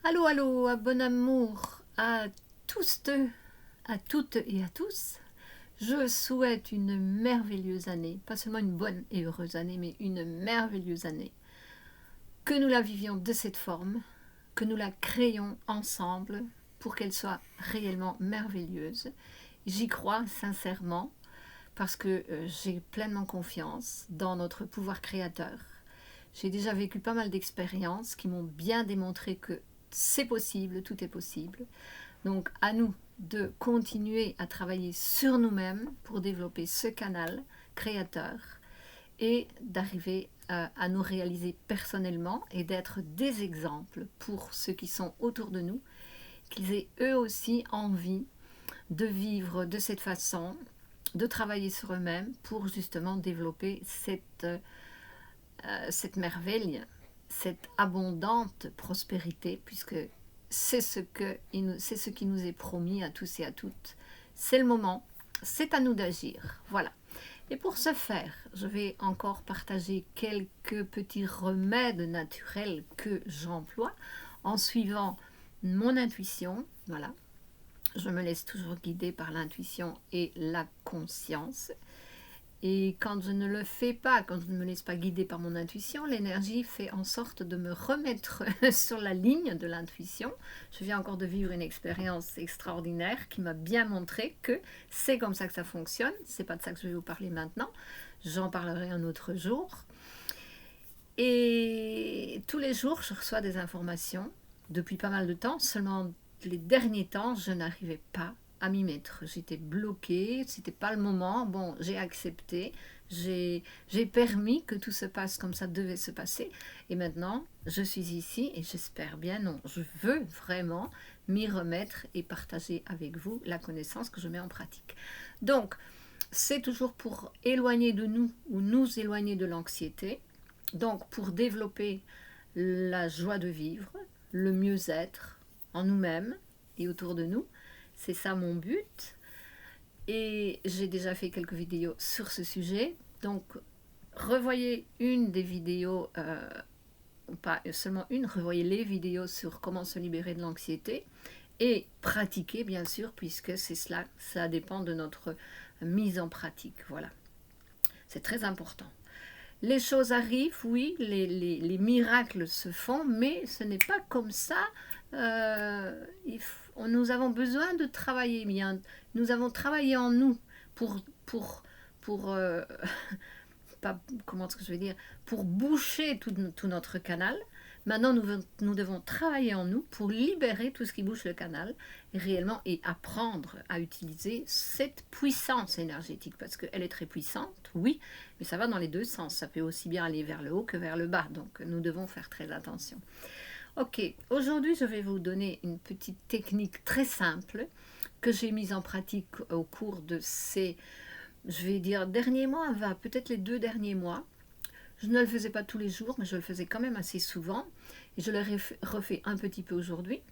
Allô, allô, bon amour à tous, à toutes et à tous. Je souhaite une merveilleuse année, pas seulement une bonne et heureuse année, mais une merveilleuse année. Que nous la vivions de cette forme, que nous la créions ensemble pour qu'elle soit réellement merveilleuse. J'y crois sincèrement parce que j'ai pleinement confiance dans notre pouvoir créateur. J'ai déjà vécu pas mal d'expériences qui m'ont bien démontré que c'est possible, tout est possible. Donc à nous de continuer à travailler sur nous-mêmes pour développer ce canal créateur et d'arriver à nous réaliser personnellement et d'être des exemples pour ceux qui sont autour de nous, qu'ils aient eux aussi envie de vivre de cette façon, de travailler sur eux-mêmes pour justement développer cette merveille, cette abondante prospérité, puisque c'est ce qui nous est promis à tous et à toutes. C'est le moment, c'est à nous d'agir. Voilà. Et pour ce faire, je vais encore partager quelques petits remèdes naturels que j'emploie en suivant mon intuition. Voilà. Je me laisse toujours guider par l'intuition et la conscience. Et quand je ne le fais pas, quand je ne me laisse pas guider par mon intuition, l'énergie fait en sorte de me remettre sur la ligne de l'intuition. Je viens encore de vivre une expérience extraordinaire qui m'a bien montré que c'est comme ça que ça fonctionne. C'est pas de ça que je vais vous parler maintenant. J'en parlerai un autre jour. Et tous les jours, je reçois des informations depuis pas mal de temps. Seulement les derniers temps, je n'arrivais pas à m'y mettre. J'étais bloquée, c'était pas le moment. Bon, j'ai accepté, j'ai permis que tout se passe comme ça devait se passer. Et maintenant, je suis ici et j'espère bien, non, je veux vraiment m'y remettre et partager avec vous la connaissance que je mets en pratique. Donc, c'est toujours pour éloigner de nous ou nous éloigner de l'anxiété. Donc, pour développer la joie de vivre, le mieux-être en nous-mêmes et autour de nous. C'est ça mon but. Et j'ai déjà fait quelques vidéos sur ce sujet. Donc, revoyez une des vidéos, pas seulement une, revoyez les vidéos sur comment se libérer de l'anxiété. Et pratiquer, bien sûr, puisque c'est cela, ça dépend de notre mise en pratique. Voilà. C'est très important. Les choses arrivent, oui, les miracles se font, mais ce n'est pas comme ça. Nous avons besoin de travailler bien. Nous avons travaillé en nous pour pas, comment est-ce que je vais dire, pour boucher tout notre canal. Maintenant, nous devons travailler en nous pour libérer tout ce qui bouche le canal réellement et apprendre à utiliser cette puissance énergétique parce qu'elle est très puissante, oui, mais ça va dans les deux sens. Ça peut aussi bien aller vers le haut que vers le bas. Donc, nous devons faire très attention. Ok, aujourd'hui, je vais vous donner une petite technique très simple que j'ai mise en pratique au cours de ces, je vais dire, derniers mois, peut-être les 2 derniers mois. Je ne le faisais pas tous les jours, mais je le faisais quand même assez souvent. Et je le refais un petit peu aujourd'hui.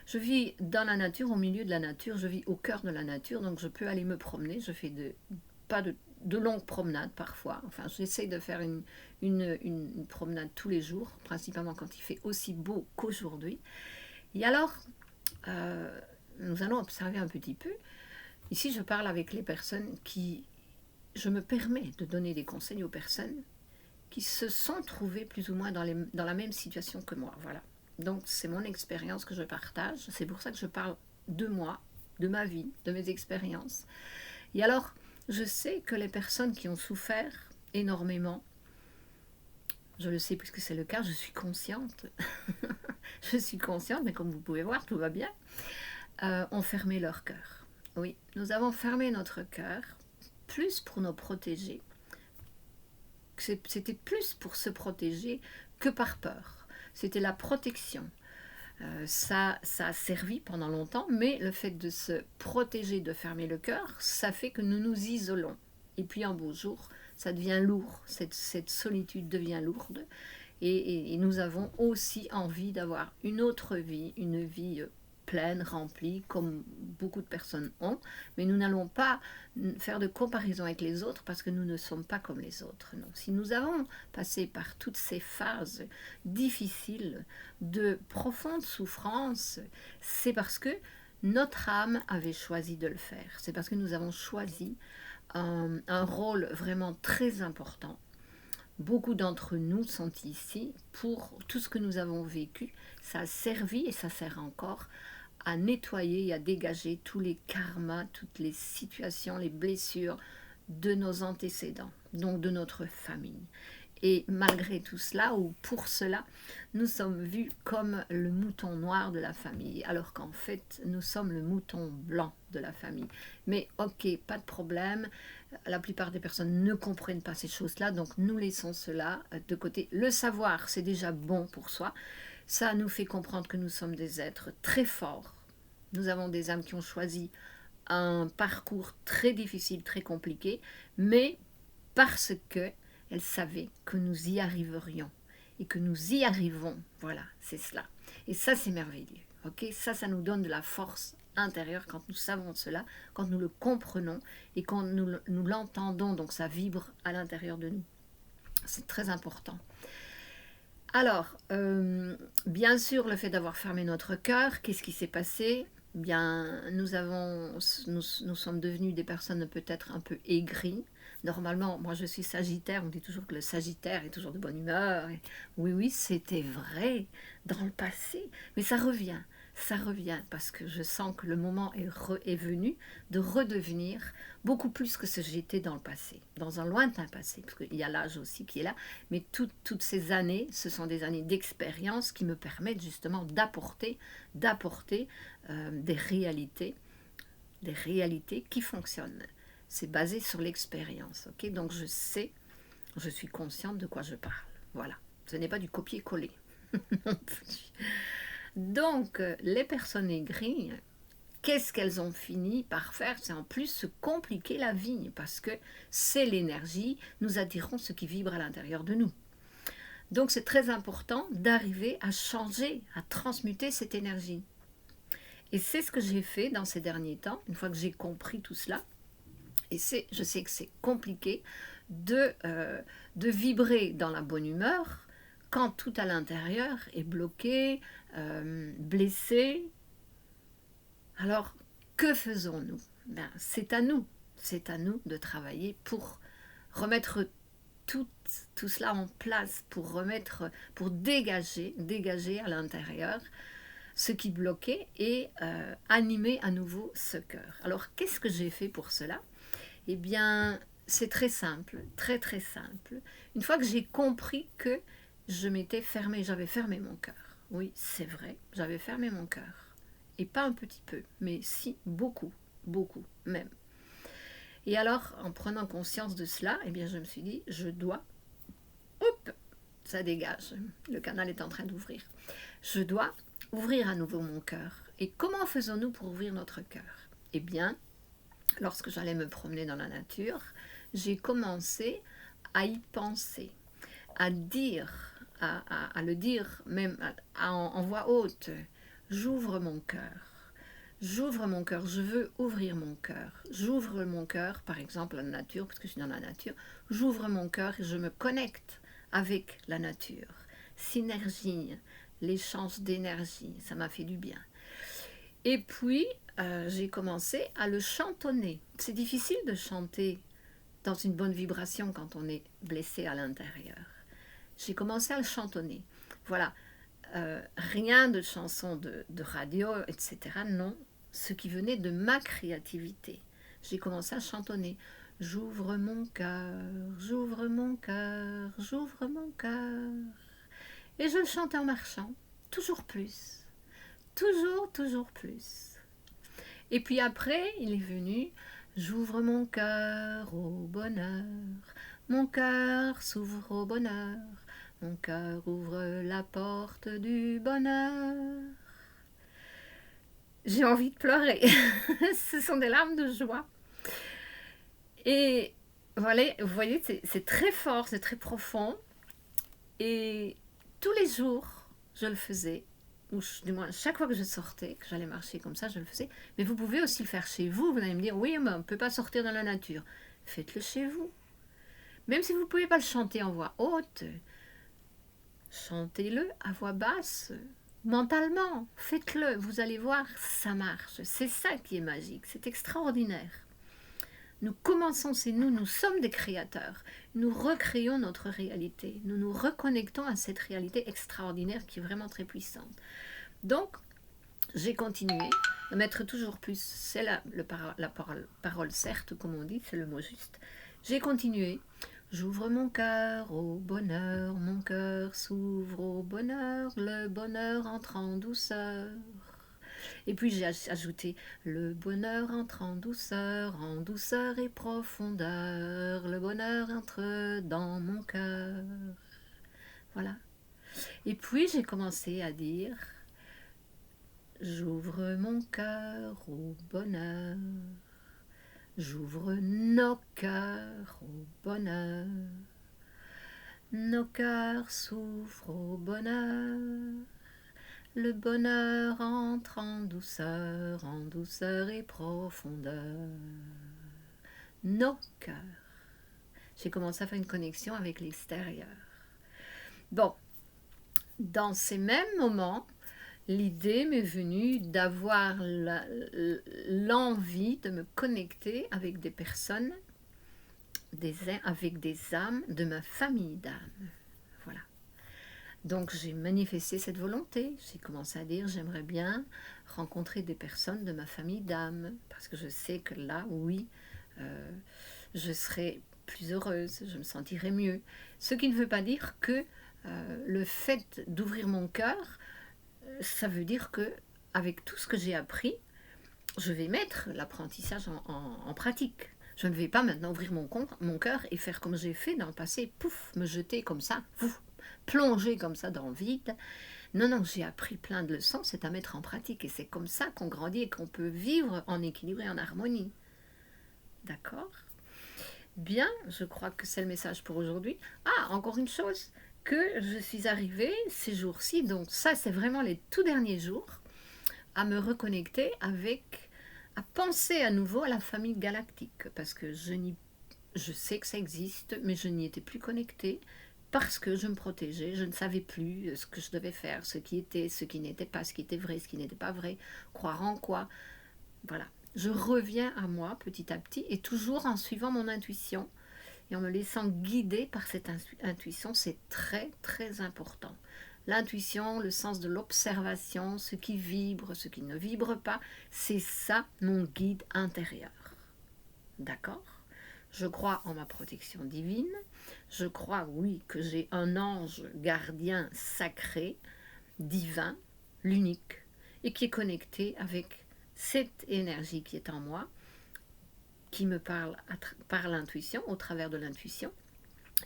Je vis dans la nature, au milieu de la nature, je vis au cœur de la nature, donc je peux aller me promener. Je fais pas de longues promenades parfois. Enfin, j'essaie de faire une promenade tous les jours, principalement quand il fait aussi beau qu'aujourd'hui. Et alors, nous allons observer un petit peu. Ici, je parle avec les personnes qui... Je me permets de donner des conseils aux personnes qui se sont trouvées plus ou moins dans la même situation que moi. Voilà. Donc, c'est mon expérience que je partage. C'est pour ça que je parle de moi, de ma vie, de mes expériences. Et alors, je sais que les personnes qui ont souffert énormément, je le sais puisque c'est le cas, je suis consciente. Je suis consciente, mais comme vous pouvez voir, tout va bien. Ont fermé leur cœur. Oui, nous avons fermé notre cœur, plus pour nous protéger. C'était plus pour se protéger que par peur. C'était la protection. Ça a servi pendant longtemps, mais le fait de se protéger, de fermer le cœur, ça fait que nous nous isolons. Et puis un beau jour, ça devient lourd, cette solitude devient lourde. Et nous avons aussi envie d'avoir une autre vie, une vie pleine, remplie, comme beaucoup de personnes ont, mais nous n'allons pas faire de comparaison avec les autres parce que nous ne sommes pas comme les autres. Non. Si nous avons passé par toutes ces phases difficiles de profonde souffrance, c'est parce que notre âme avait choisi de le faire. C'est parce que nous avons choisi un rôle vraiment très important. Beaucoup d'entre nous sont ici pour tout ce que nous avons vécu. Ça a servi et ça sert encore à nettoyer et à dégager tous les karmas, toutes les situations, les blessures de nos antécédents, donc de notre famille. Et malgré tout cela, ou pour cela, nous sommes vus comme le mouton noir de la famille, alors qu'en fait, nous sommes le mouton blanc de la famille. Mais ok, pas de problème, la plupart des personnes ne comprennent pas ces choses-là, donc nous laissons cela de côté. Le savoir, c'est déjà bon pour soi. Ça nous fait comprendre que nous sommes des êtres très forts. Nous avons des âmes qui ont choisi un parcours très difficile, très compliqué, mais parce que elles savaient que nous y arriverions et que nous y arrivons. Voilà, c'est cela. Et ça, c'est merveilleux. Ok, ça nous donne de la force intérieure quand nous savons cela, quand nous le comprenons et quand nous l'entendons, donc ça vibre à l'intérieur de nous. C'est très important. Alors, bien sûr, le fait d'avoir fermé notre cœur, qu'est-ce qui s'est passé ? Bien, nous sommes devenus des personnes peut-être un peu aigries. Normalement, moi je suis Sagittaire, on dit toujours que le Sagittaire est toujours de bonne humeur. Et oui, c'était vrai dans le passé, mais ça revient parce que je sens que le moment est venu de redevenir beaucoup plus que ce que j'étais dans le passé, dans un lointain passé, parce qu'il y a l'âge aussi qui est là, mais toutes ces années, ce sont des années d'expérience qui me permettent justement d'apporter des réalités qui fonctionnent. C'est basé sur l'expérience, ok ? Donc je suis consciente de quoi je parle. Voilà, ce n'est pas du copier-coller. Donc, les personnes aigries, qu'est-ce qu'elles ont fini par faire ? C'est en plus se compliquer la vie, parce que c'est l'énergie, nous attirons ce qui vibre à l'intérieur de nous. Donc, c'est très important d'arriver à changer, à transmuter cette énergie. Et c'est ce que j'ai fait dans ces derniers temps, une fois que j'ai compris tout cela. Et je sais que c'est compliqué de vibrer dans la bonne humeur quand tout à l'intérieur est bloqué, blessé. Alors, que faisons-nous ? Ben, c'est à nous de travailler pour remettre tout cela en place, pour dégager à l'intérieur ce qui bloquait et animer à nouveau ce cœur. Alors, qu'est-ce que j'ai fait pour cela ? Eh bien, c'est très simple, très très simple. Une fois que j'ai compris que j'avais fermé mon cœur. Oui, c'est vrai, j'avais fermé mon cœur. Et pas un petit peu, mais si, beaucoup même. Et alors, en prenant conscience de cela, eh bien, je me suis dit, ça dégage, le canal est en train d'ouvrir. Je dois ouvrir à nouveau mon cœur. Et comment faisons-nous pour ouvrir notre cœur ? Eh bien, lorsque j'allais me promener dans la nature, j'ai commencé à y penser, à le dire même en voix haute. J'ouvre mon cœur, je veux ouvrir mon cœur. J'ouvre mon cœur, par exemple, à la nature, parce que je suis dans la nature. J'ouvre mon cœur et je me connecte avec la nature. Synergie, l'échange d'énergie, ça m'a fait du bien. Et puis, j'ai commencé à le chantonner. C'est difficile de chanter dans une bonne vibration quand on est blessé à l'intérieur. J'ai commencé à le chantonner. Voilà, rien de chansons de radio, etc. Non, ce qui venait de ma créativité. J'ai commencé à chantonner. J'ouvre mon cœur, j'ouvre mon cœur, j'ouvre mon cœur. Et je le chantais en marchant, toujours plus. Toujours plus. Et puis après, il est venu, j'ouvre mon cœur au bonheur, mon cœur s'ouvre au bonheur, mon cœur ouvre la porte du bonheur. J'ai envie de pleurer, ce sont des larmes de joie. Et voilà, vous voyez, c'est très fort, c'est très profond. Et tous les jours, je le faisais. ou du moins chaque fois que je sortais, que j'allais marcher comme ça, je le faisais. Mais vous pouvez aussi le faire chez vous. Vous allez me dire, oui, mais on ne peut pas sortir dans la nature. Faites-le chez vous. Même si vous ne pouvez pas le chanter en voix haute, chantez-le à voix basse, mentalement. Faites-le, vous allez voir, ça marche. C'est ça qui est magique, c'est extraordinaire. Nous commençons, c'est nous, nous sommes des créateurs. Nous recréons notre réalité. Nous nous reconnectons à cette réalité extraordinaire qui est vraiment très puissante. Donc, j'ai continué à mettre toujours plus, c'est la parole certes, comme on dit, c'est le mot juste. J'ai continué. J'ouvre mon cœur au bonheur, mon cœur s'ouvre au bonheur, le bonheur entre en douceur. Et puis j'ai ajouté le bonheur entre en douceur et profondeur, le bonheur entre dans mon cœur. Voilà. Et puis j'ai commencé à dire j'ouvre mon cœur au bonheur, j'ouvre nos cœurs au bonheur, nos cœurs s'ouvrent au bonheur. Le bonheur entre en douceur et profondeur. Nos cœurs. J'ai commencé à faire une connexion avec l'extérieur. Bon, dans ces mêmes moments, l'idée m'est venue d'avoir l'envie de me connecter avec des personnes, avec des âmes de ma famille d'âmes. Voilà. Donc j'ai manifesté cette volonté, j'ai commencé à dire j'aimerais bien rencontrer des personnes de ma famille d'âme, parce que je sais que là, oui, je serai plus heureuse, je me sentirai mieux. Ce qui ne veut pas dire que le fait d'ouvrir mon cœur, ça veut dire que avec tout ce que j'ai appris, je vais mettre l'apprentissage en pratique. Je ne vais pas maintenant ouvrir mon cœur et faire comme j'ai fait dans le passé, pouf, me jeter comme ça, pouf, plonger comme ça dans le vide. Non, non, j'ai appris plein de leçons, c'est à mettre en pratique. Et c'est comme ça qu'on grandit et qu'on peut vivre en équilibre et en harmonie. D'accord? Bien, je crois que c'est le message pour aujourd'hui. Ah, encore une chose, que je suis arrivée ces jours-ci, donc ça c'est vraiment les tout derniers jours, à me reconnecter avec, à penser à nouveau à la famille galactique, parce que je sais que ça existe, mais je n'y étais plus connectée, parce que je me protégeais, je ne savais plus ce que je devais faire, ce qui était, ce qui n'était pas, ce qui était vrai, ce qui n'était pas vrai, croire en quoi. Voilà, je reviens à moi petit à petit, et toujours en suivant mon intuition, et en me laissant guider par cette intuition, c'est très très important. L'intuition, le sens de l'observation, ce qui vibre, ce qui ne vibre pas, c'est ça mon guide intérieur. D'accord? Je crois en ma protection divine. Je crois, oui, que j'ai un ange gardien sacré, divin, l'unique, et qui est connecté avec cette énergie qui est en moi, qui me parle par l'intuition, au travers de l'intuition.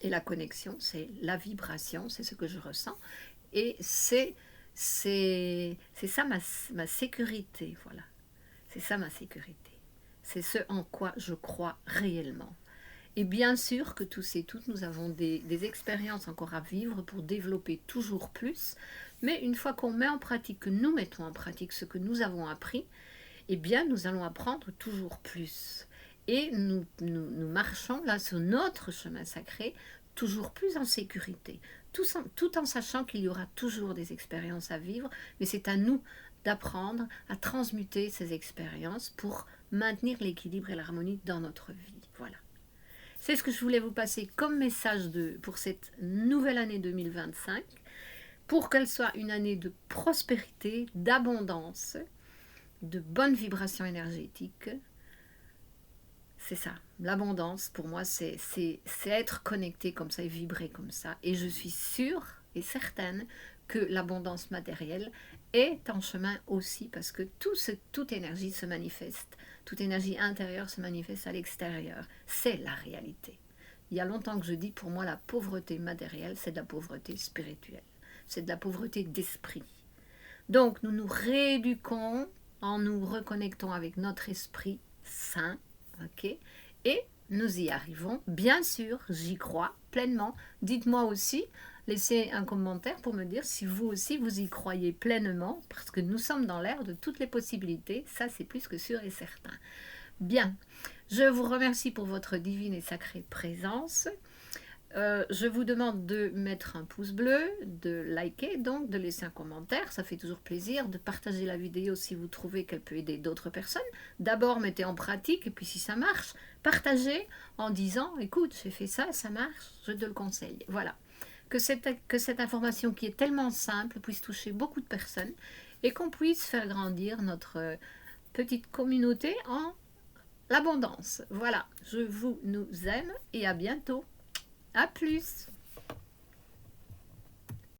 Et la connexion, c'est la vibration, c'est ce que je ressens. Et c'est ça ma sécurité, voilà. C'est ça ma sécurité. C'est ce en quoi je crois réellement. Et bien sûr que tous et toutes, nous avons des expériences encore à vivre pour développer toujours plus. Mais une fois qu'on met en pratique, que nous mettons en pratique ce que nous avons appris, eh bien nous allons apprendre toujours plus. Et nous marchons là sur notre chemin sacré, toujours plus en sécurité, tout en sachant qu'il y aura toujours des expériences à vivre, mais c'est à nous d'apprendre à transmuter ces expériences pour maintenir l'équilibre et l'harmonie dans notre vie. Voilà. C'est ce que je voulais vous passer comme message pour cette nouvelle année 2025, pour qu'elle soit une année de prospérité, d'abondance, de bonnes vibrations énergétiques. C'est ça, l'abondance pour moi c'est être connecté comme ça et vibrer comme ça. Et je suis sûre et certaine que l'abondance matérielle est en chemin aussi, parce que toute énergie se manifeste, toute énergie intérieure se manifeste à l'extérieur. C'est la réalité. Il y a longtemps que je dis, pour moi la pauvreté matérielle c'est de la pauvreté spirituelle, c'est de la pauvreté d'esprit. Donc nous nous rééduquons en nous reconnectant avec notre esprit sain. Ok, et nous y arrivons, bien sûr, j'y crois pleinement. Dites-moi aussi laissez un commentaire pour me dire si vous aussi vous y croyez pleinement, parce que nous sommes dans l'ère de toutes les possibilités, ça c'est plus que sûr et certain. Bien, je vous remercie pour votre divine et sacrée présence. Je vous demande de mettre un pouce bleu, de liker, donc de laisser un commentaire, ça fait toujours plaisir, de partager la vidéo si vous trouvez qu'elle peut aider d'autres personnes. D'abord mettez en pratique et puis si ça marche, partagez en disant écoute j'ai fait ça, ça marche, je te le conseille. Voilà, que cette information qui est tellement simple puisse toucher beaucoup de personnes et qu'on puisse faire grandir notre petite communauté en l'abondance. Voilà, je vous nous aime et à bientôt. À plus!